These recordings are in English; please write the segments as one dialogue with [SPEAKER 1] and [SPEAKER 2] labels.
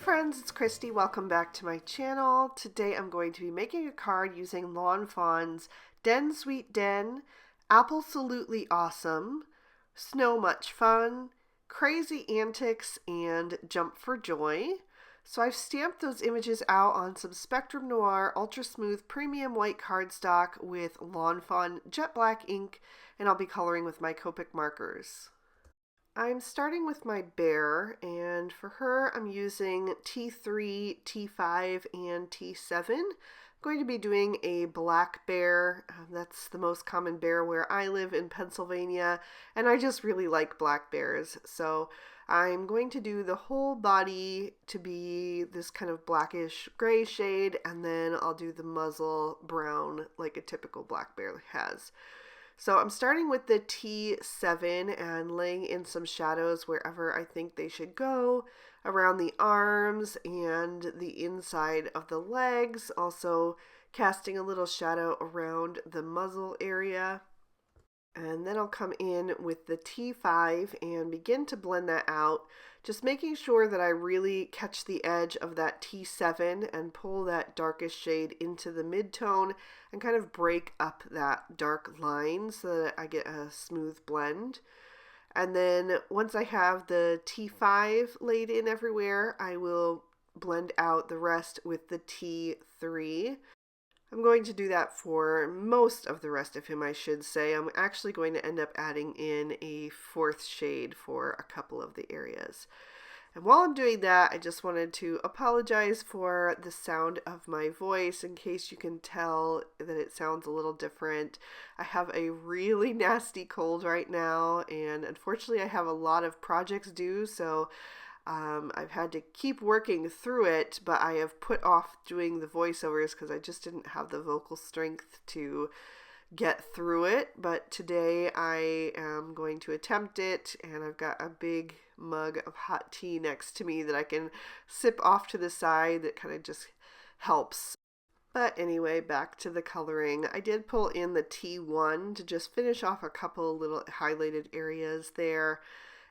[SPEAKER 1] friends, it's Christy. Welcome back to my channel. Today I'm going to be making a card using Lawn Fawn's Den Sweet Den, Apple-solutely Awesome, Snow Much Fun, Crazy Antics, and Jump for Joy. So I've stamped those images out on some Spectrum Noir Ultra Smooth Premium White cardstock with Lawn Fawn Jet Black ink, and I'll be coloring with my Copic markers. I'm starting with my bear, and for her I'm using T3, T5, and T7. I'm going to be doing a black bear. That's the most common bear where I live in Pennsylvania, and I just really like black bears. So I'm going to do the whole body to be this kind of blackish gray shade, and then I'll do the muzzle brown like a typical black bear has. So I'm starting with the T7 and laying in some shadows wherever I think they should go, around the arms and the inside of the legs, also casting a little shadow around the muzzle area. And then I'll come in with the T5 and begin to blend that out, just making sure that I really catch the edge of that T7 and pull that darkest shade into the mid-tone and kind of break up that dark line so that I get a smooth blend. And then once I have the T5 laid in everywhere, I will blend out the rest with the T3. I'm going to do that for most of the rest of him, I should say. I'm actually going to end up adding in a fourth shade for a couple of the areas. And while I'm doing that, I just wanted to apologize for the sound of my voice in case you can tell that it sounds a little different. I have a really nasty cold right now, and unfortunately I have a lot of projects due, so I've had to keep working through it, but I have put off doing the voiceovers because I just didn't have the vocal strength to get through it. But today I am going to attempt it, and I've got a big mug of hot tea next to me that I can sip off to the side that kind of just helps. But anyway, back to the coloring. I did pull in the T1 to just finish off a couple little highlighted areas there.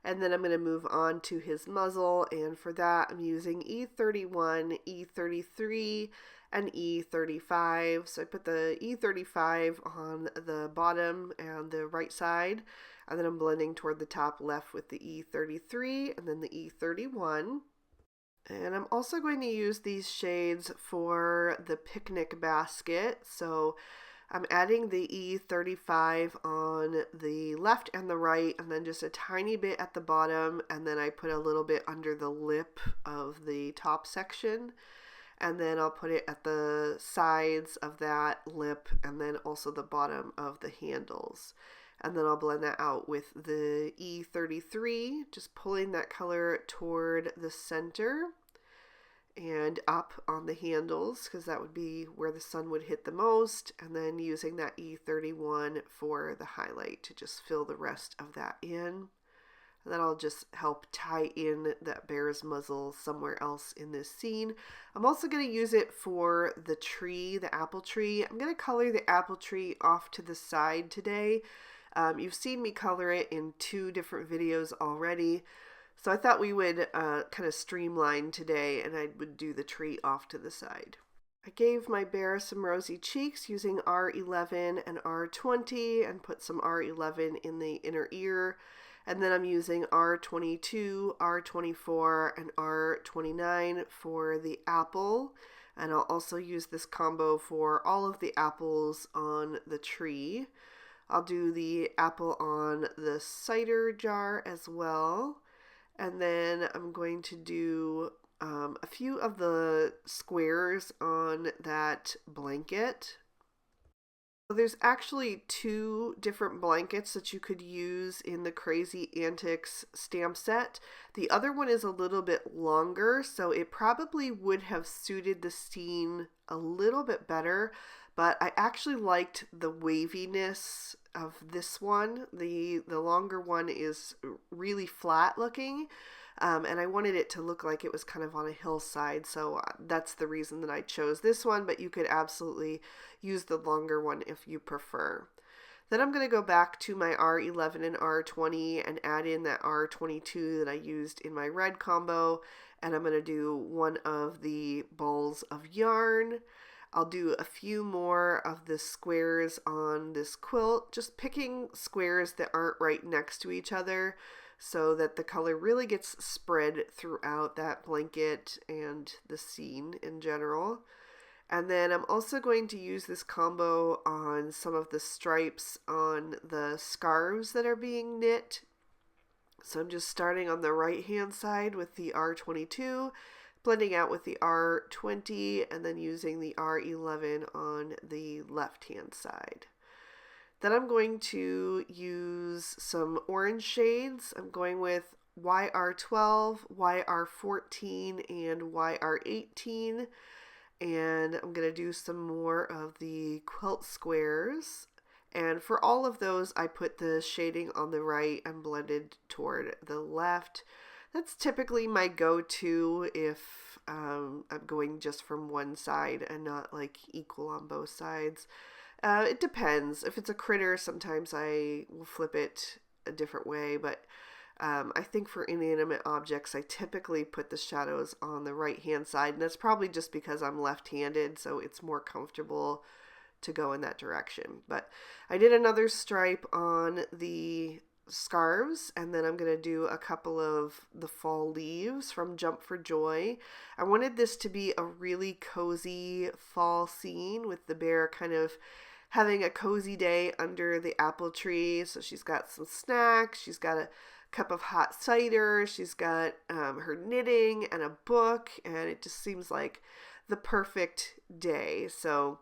[SPEAKER 1] And then I'm going to move on to his muzzle, and for that I'm using E31, E33, and E35. So I put the E35 on the bottom and the right side, and then I'm blending toward the top left with the E33 and then the E31. And I'm also going to use these shades for the picnic basket. So I'm adding the E35 on the left and the right, and then just a tiny bit at the bottom, and then I put a little bit under the lip of the top section, and then I'll put it at the sides of that lip, and then also the bottom of the handles. And then I'll blend that out with the E33, just pulling that color toward the center and up on the handles, because that would be where the sun would hit the most, and then using that E31 for the highlight to just fill the rest of that in. And that'll just help tie in that bear's muzzle somewhere else in this scene. I'm also going to use it for the tree, the apple tree. I'm going to color the apple tree off to the side today. You've seen me color it in 2 different videos already. So I thought we would kind of streamline today, and I would do the tree off to the side. I gave my bear some rosy cheeks using R11 and R20 and put some R11 in the inner ear. And then I'm using R22, R24, and R29 for the apple. And I'll also use this combo for all of the apples on the tree. I'll do the apple on the cider jar as well. And then I'm going to do a few of the squares on that blanket. There's actually 2 different blankets that you could use in the Crazy Antics stamp set. The other one is a little bit longer, so it probably would have suited the scene a little bit better, but I actually liked the waviness of this one. The longer one is really flat looking, and I wanted it to look like it was kind of on a hillside, so that's the reason that I chose this one, but you could absolutely use the longer one if you prefer. Then I'm going to go back to my R11 and R20 and add in that R22 that I used in my red combo, and I'm going to do one of the balls of yarn. I'll do a few more of the squares on this quilt, just picking squares that aren't right next to each other so that the color really gets spread throughout that blanket and the scene in general. And then I'm also going to use this combo on some of the stripes on the scarves that are being knit. So I'm just starting on the right hand side with the R22, blending out with the R20, and then using the R11 on the left hand side. Then I'm going to use some orange shades. I'm going with YR12, YR14, and YR18. And I'm going to do some more of the quilt squares. And for all of those, I put the shading on the right and blended toward the left. That's typically my go-to if I'm going just from one side and not like equal on both sides. It depends. If it's a critter, sometimes I will flip it a different way, but I think for inanimate objects, I typically put the shadows on the right-hand side, and that's probably just because I'm left-handed, so it's more comfortable to go in that direction. But I did another stripe on the scarves, and then I'm going to do a couple of the fall leaves from Jump for Joy. I wanted this to be a really cozy fall scene with the bear kind of having a cozy day under the apple tree. So she's got some snacks, she's got a cup of hot cider, she's got her knitting and a book, and it just seems like the perfect day. So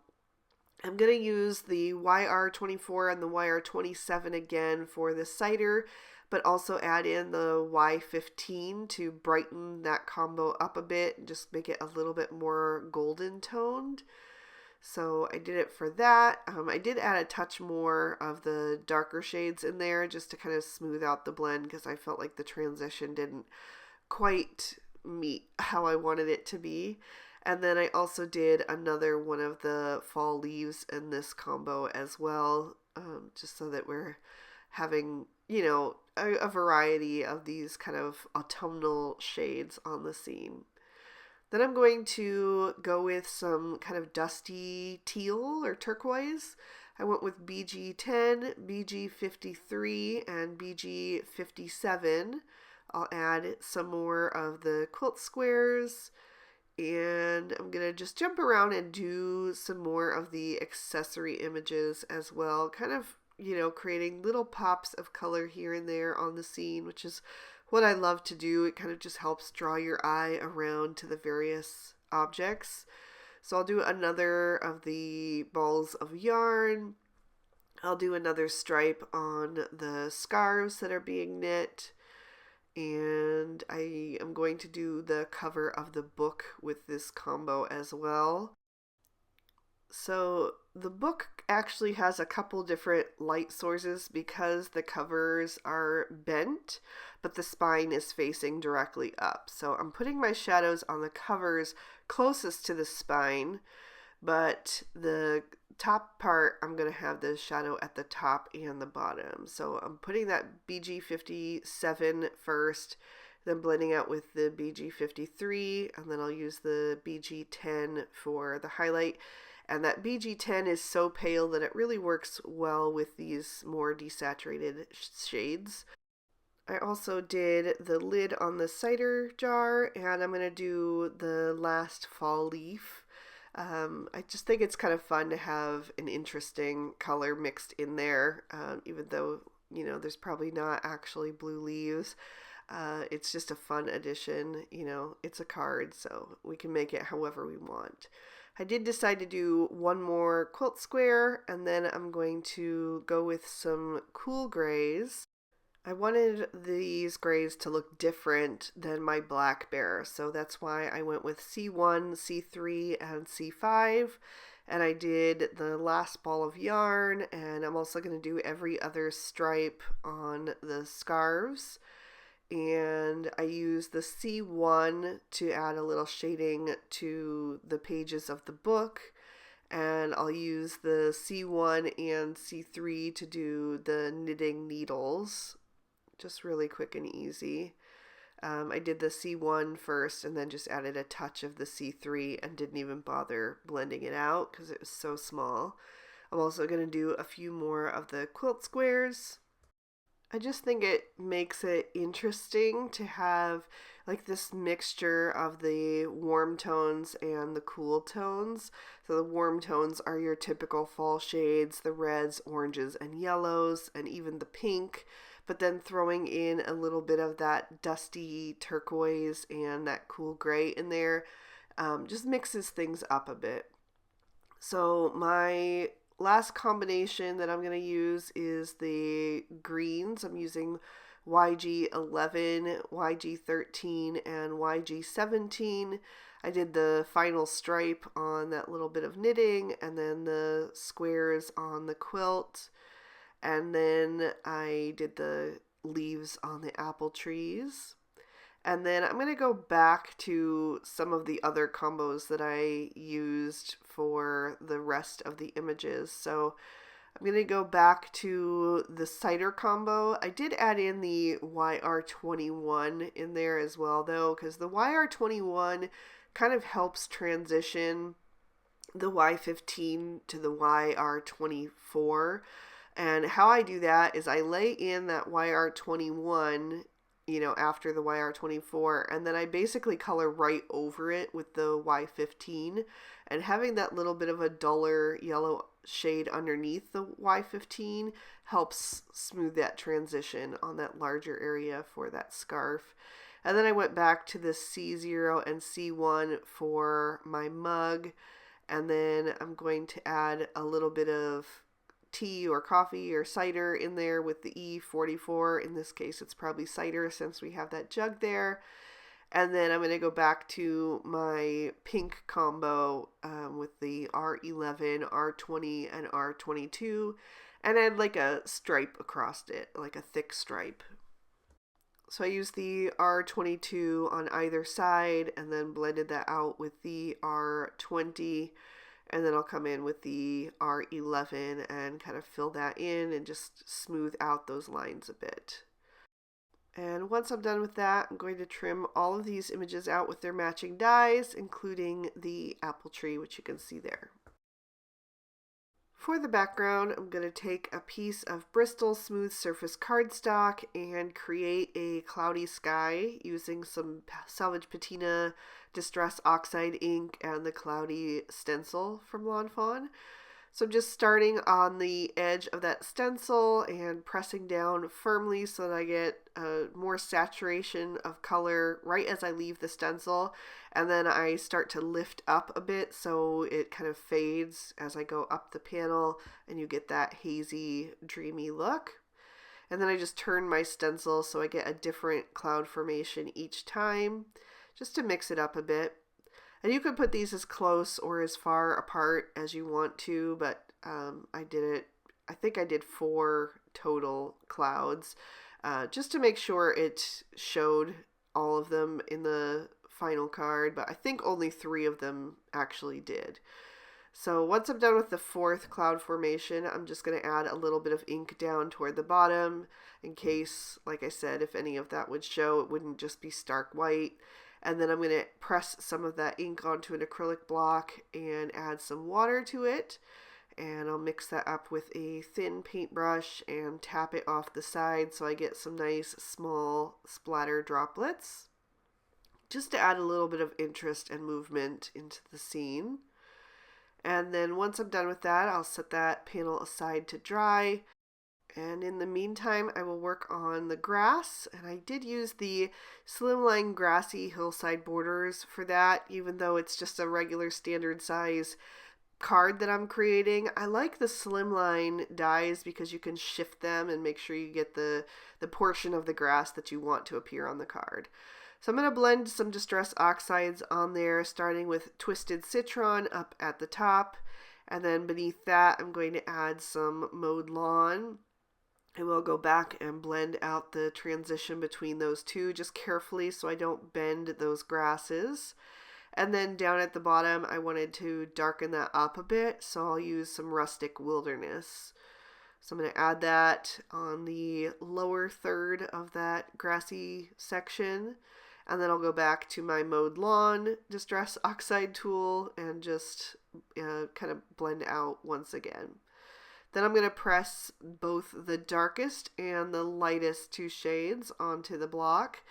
[SPEAKER 1] I'm going to use the YR24 and the YR27 again for the cider, but also add in the Y15 to brighten that combo up a bit and just make it a little bit more golden toned. So I did it for that. I did add a touch more of the darker shades in there just to kind of smooth out the blend because I felt like the transition didn't quite meet how I wanted it to be. And then I also did another one of the fall leaves in this combo as well, just so that we're having, a variety of these kind of autumnal shades on the scene. Then I'm going to go with some kind of dusty teal or turquoise. I went with BG10, BG53, and BG57. I'll add some more of the quilt squares, and I'm going to just jump around and do some more of the accessory images as well, kind of, creating little pops of color here and there on the scene, which is what I love to do. It kind of just helps draw your eye around to the various objects. So I'll do another of the balls of yarn. I'll do another stripe on the scarves that are being knit. And I am going to do the cover of the book with this combo as well. So the book actually has a couple different light sources because the covers are bent, but the spine is facing directly up. So I'm putting my shadows on the covers closest to the spine, but the top part, I'm going to have the shadow at the top and the bottom. So I'm putting that BG57 first, then blending out with the BG53, and then I'll use the BG10 for the highlight. And that BG10 is so pale that it really works well with these more desaturated shades. I also did the lid on the cider jar, and I'm going to do the last fall leaf. I just think it's kind of fun to have an interesting color mixed in there, even though, there's probably not actually blue leaves. It's just a fun addition. It's a card, so we can make it however we want. I did decide to do one more quilt square, and then I'm going to go with some cool grays. I wanted these grays to look different than my black bear, so that's why I went with C1, C3, and C5, and I did the last ball of yarn, and I'm also going to do every other stripe on the scarves. And I used the C1 to add a little shading to the pages of the book. and I'll use the C1 and C3 to do the knitting needles, just really quick and easy. I did the C1 first and then just added a touch of the C3 and didn't even bother blending it out because it was so small. I'm also going to do a few more of the quilt squares. I just think it makes it interesting to have like this mixture of the warm tones and the cool tones. So the warm tones are your typical fall shades, the reds, oranges, and yellows, and even the pink, but then throwing in a little bit of that dusty turquoise and that cool gray in there just mixes things up a bit. So my last combination that I'm going to use is the greens. I'm using YG11, YG13, and YG17. I did the final stripe on that little bit of knitting and then the squares on the quilt. And then I did the leaves on the apple trees. And then I'm going to go back to some of the other combos that I used for the rest of the images. So I'm going to go back to the cider combo. I did add in the YR21 in there as well, though, because the YR21 kind of helps transition the Y15 to the YR24. And how I do that is I lay in that YR21, after the YR24, and then I basically color right over it with the Y15, and having that little bit of a duller yellow shade underneath the Y15 helps smooth that transition on that larger area for that scarf. And then I went back to the C0 and C1 for my mug, and then I'm going to add a little bit of tea or coffee or cider in there with the E44. In this case, it's probably cider since we have that jug there. And then I'm going to go back to my pink combo with the R11, R20, and R22 and add like a stripe across it, like a thick stripe. So I used the R22 on either side and then blended that out with the R20. And then I'll come in with the R11 and kind of fill that in and just smooth out those lines a bit. And once I'm done with that, I'm going to trim all of these images out with their matching dies, including the apple tree, which you can see there. For the background, I'm going to take a piece of Bristol Smooth Surface cardstock and create a cloudy sky using some Salvage Patina Distress Oxide Ink and the cloudy stencil from Lawn Fawn. So I'm just starting on the edge of that stencil and pressing down firmly so that I get more saturation of color right as I leave the stencil. And then I start to lift up a bit so it kind of fades as I go up the panel and you get that hazy, dreamy look. And then I just turn my stencil so I get a different cloud formation each time, just to mix it up a bit. And you can put these as close or as far apart as you want to, but I think I did 4 total clouds, just to make sure it showed all of them in the final card, but I think only 3 of them actually did. So once I'm done with the 4th cloud formation, I'm just going to add a little bit of ink down toward the bottom in case, like I said, if any of that would show, it wouldn't just be stark white. And then I'm going to press some of that ink onto an acrylic block and add some water to it. And I'll mix that up with a thin paintbrush and tap it off the side so I get some nice small splatter droplets, just to add a little bit of interest and movement into the scene. And then once I'm done with that, I'll set that panel aside to dry. And in the meantime, I will work on the grass, and I did use the Slimline Grassy Hillside Borders for that, even though it's just a regular standard size card that I'm creating. I like the Slimline dies because you can shift them and make sure you get the portion of the grass that you want to appear on the card. So I'm going to blend some Distress Oxides on there, starting with Twisted Citron up at the top, and then beneath that I'm going to add some Mowed Lawn. I will go back and blend out the transition between those two just carefully so I don't bend those grasses. And then down at the bottom, I wanted to darken that up a bit, so I'll use some Rustic Wilderness. So I'm going to add that on the lower third of that grassy section. And then I'll go back to my Mowed Lawn Distress Oxide tool and just kind of blend out once again. Then I'm going to press both the darkest and the lightest two shades onto the block.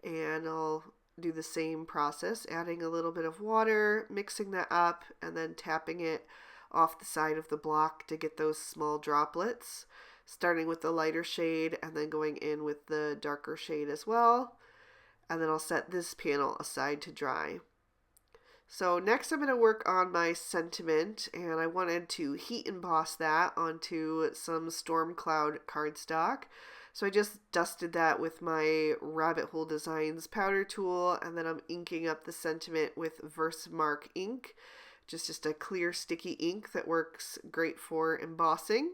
[SPEAKER 1] And I'll do the same process, adding a little bit of water, mixing that up, and then tapping it off the side of the block to get those small droplets, starting with the lighter shade and then going in with the darker shade as well. And then I'll set this panel aside to dry. So next I'm going to work on my sentiment, and I wanted to heat emboss that onto some Storm Cloud cardstock. So I just dusted that with my Rabbit Hole Designs powder tool, and then I'm inking up the sentiment with Versamark ink, just a clear sticky ink that works great for embossing.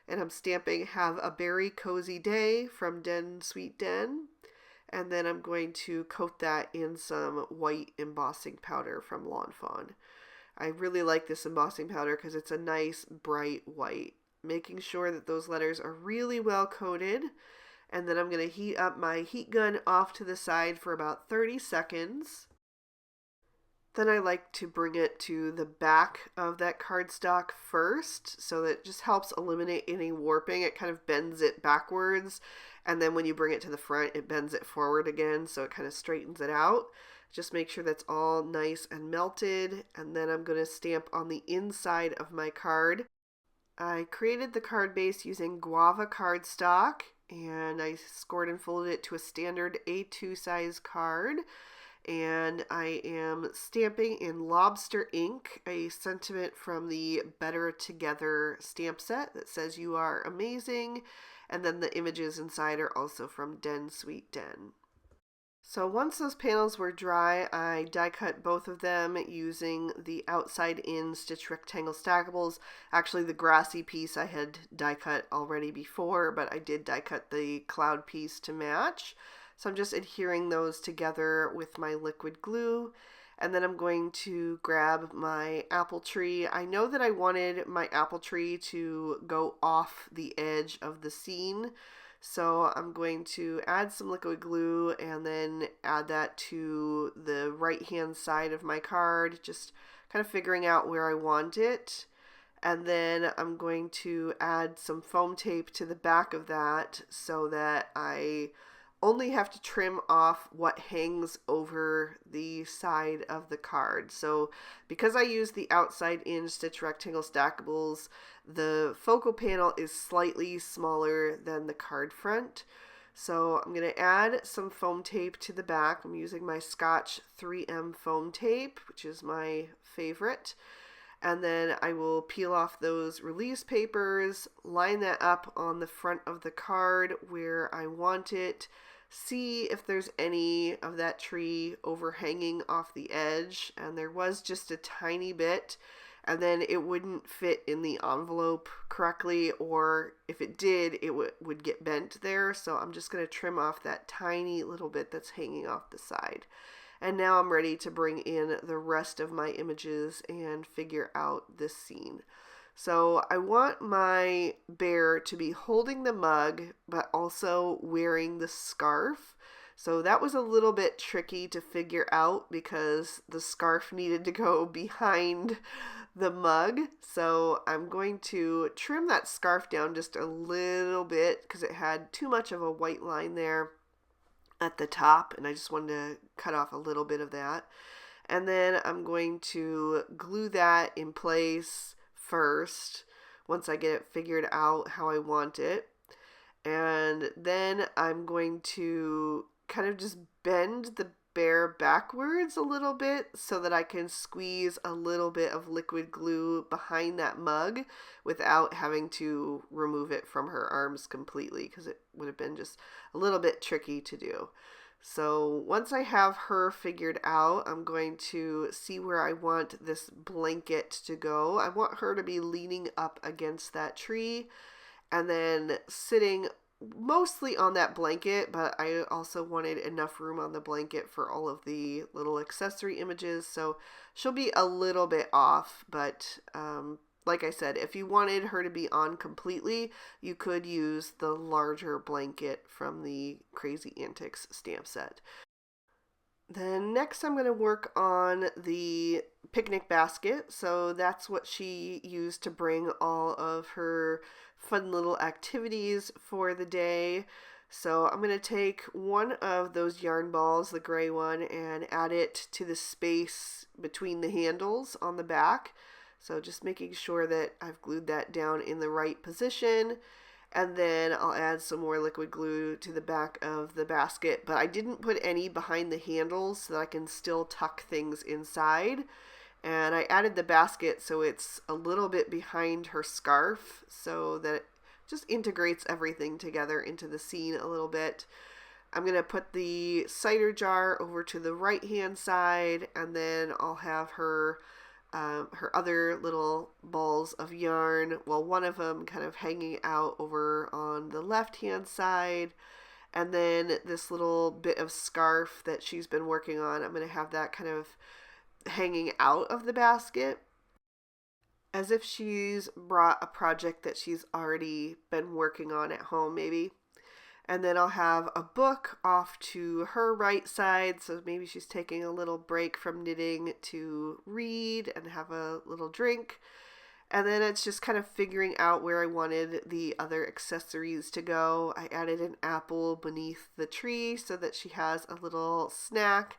[SPEAKER 1] And I'm stamping "Have a Berry Cozy Day" from Den Sweet Den. And then I'm going to coat that in some white embossing powder from Lawn Fawn. I really like this embossing powder because it's a nice bright white, making sure that those letters are really well coated. And then I'm going to heat up my heat gun off to the side for about 30 seconds. Then I like to bring it to the back of that cardstock first, so that it just helps eliminate any warping. It kind of bends it backwards, and then when you bring it to the front, it bends it forward again, so it kind of straightens it out. Just make sure that's all nice and melted, and then I'm going to stamp on the inside of my card. I created the card base using guava cardstock, and I scored and folded it to a standard A2 size card. And I am stamping in Lobster ink a sentiment from the Better Together stamp set that says "You are amazing," and then the images inside are also from Den Sweet Den. So once those panels were dry, I die cut both of them using the outside in stitch rectangle stackables. Actually, the grassy piece I had die cut already before, but I did die cut the cloud piece to match. So I'm just adhering those together with my liquid glue, and then I'm going to grab my apple tree. I know that I wanted my apple tree to go off the edge of the scene, so I'm going to add some liquid glue and then add that to the right hand side of my card, just kind of figuring out where I want it. And then I'm going to add some foam tape to the back of that so that I only have to trim off what hangs over the side of the card. So because I use the outside in stitch rectangle stackables, the focal panel is slightly smaller than the card front. So I'm going to add some foam tape to the back. I'm using my Scotch 3M foam tape, which is my favorite. And then I will peel off those release papers, line that up on the front of the card where I want it, see if there's any of that tree overhanging off the edge, and there was just a tiny bit, and then it wouldn't fit in the envelope correctly, or if it did, it would get bent there. So I'm just going to trim off that tiny little bit that's hanging off the side. And now I'm ready to bring in the rest of my images and figure out this scene. So I want my bear to be holding the mug, but also wearing the scarf. So that was a little bit tricky to figure out because the scarf needed to go behind the mug. So I'm going to trim that scarf down just a little bit because it had too much of a white line there at the top, and I just wanted to cut off a little bit of that. And then I'm going to glue that in place first once I get it figured out how I want it. And then I'm going to kind of just bend the bear backwards a little bit so that I can squeeze a little bit of liquid glue behind that mug without having to remove it from her arms completely, because it would have been just a little bit tricky to do. So once I have her figured out, I'm going to see where I want this blanket to go. I want her to be leaning up against that tree and then sitting mostly on that blanket, but I also wanted enough room on the blanket for all of the little accessory images, so she'll be a little bit off, but like I said, if you wanted her to be on completely, you could use the larger blanket from the Crazy Antics stamp set. Then next I'm going to work on the picnic basket. So that's what she used to bring all of her fun little activities for the day. So I'm going to take one of those yarn balls, the gray one, and add it to the space between the handles on the back. So just making sure that I've glued that down in the right position. And then I'll add some more liquid glue to the back of the basket, but I didn't put any behind the handles so that I can still tuck things inside. And I added the basket so it's a little bit behind her scarf so that it just integrates everything together into the scene a little bit. I'm going to put the cider jar over to the right hand side, and then I'll have her other little balls of yarn, well, one of them kind of hanging out over on the left hand side, and then this little bit of scarf that she's been working on, I'm going to have that kind of hanging out of the basket as if she's brought a project that she's already been working on at home maybe. And then I'll have a book off to her right side, so maybe she's taking a little break from knitting to read and have a little drink. And then it's just kind of figuring out where I wanted the other accessories to go. I added an apple beneath the tree so that she has a little snack.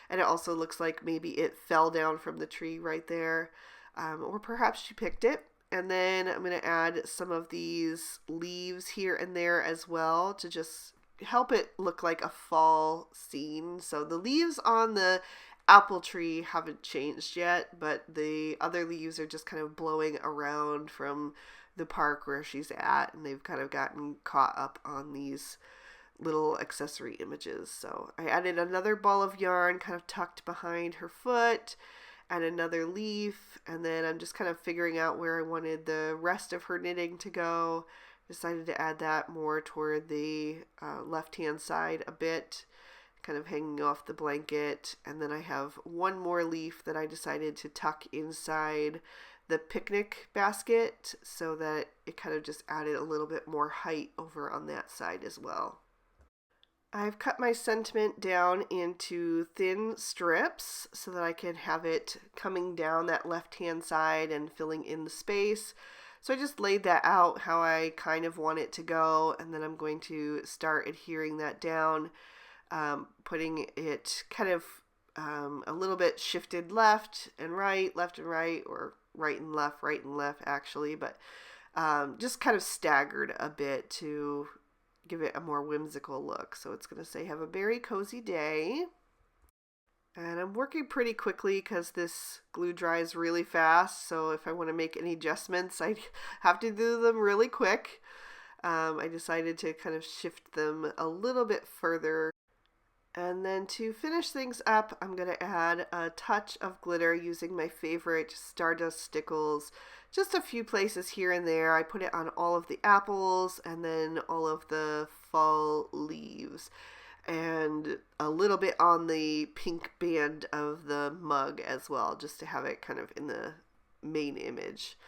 [SPEAKER 1] And it also looks like maybe it fell down from the tree right there. Or perhaps she picked it. And then I'm going to add some of these leaves here and there as well to just help it look like a fall scene. So the leaves on the apple tree haven't changed yet, but the other leaves are just kind of blowing around from the park where she's at, and they've kind of gotten caught up on these little accessory images. So I added another ball of yarn kind of tucked behind her foot, and another leaf, and then I'm just kind of figuring out where I wanted the rest of her knitting to go. Decided to add that more toward the left hand side a bit, kind of hanging off the blanket. And then I have one more leaf that I decided to tuck inside the picnic basket so that it kind of just added a little bit more height over on that side as well. I've cut my sentiment down into thin strips so that I can have it coming down that left-hand side and filling in the space. So I just laid that out how I kind of want it to go, and then I'm going to start adhering that down, putting it kind of a little bit shifted left and right, or right and left actually, but just kind of staggered a bit to give it a more whimsical look. So it's going to say, have a very cozy day. And I'm working pretty quickly because this glue dries really fast. So if I want to make any adjustments, I have to do them really quick. I decided to kind of shift them a little bit further. And then to finish things up, I'm going to add a touch of glitter using my favorite Stardust Stickles. Just a few places here and there. I put it on all of the apples and then all of the fall leaves. And a little bit on the pink band of the mug as well, just to have it kind of in the main image.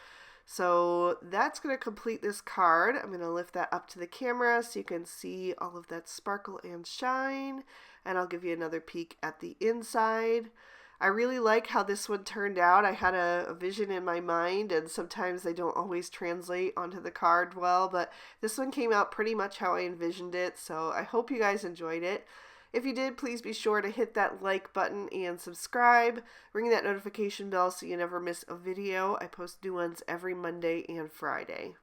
[SPEAKER 1] So that's going to complete this card. I'm going to lift that up to the camera so you can see all of that sparkle and shine. And I'll give you another peek at the inside. I really like how this one turned out. I had a vision in my mind, and sometimes they don't always translate onto the card well, but this one came out pretty much how I envisioned it, so I hope you guys enjoyed it. If you did, please be sure to hit that like button and subscribe. Ring that notification bell so you never miss a video. I post new ones every Monday and Friday.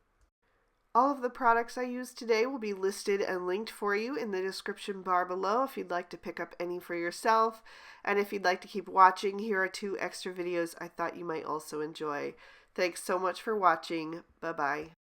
[SPEAKER 1] All of the products I used today will be listed and linked for you in the description bar below if you'd like to pick up any for yourself. And if you'd like to keep watching, here are 2 extra videos I thought you might also enjoy. Thanks so much for watching. Bye-bye.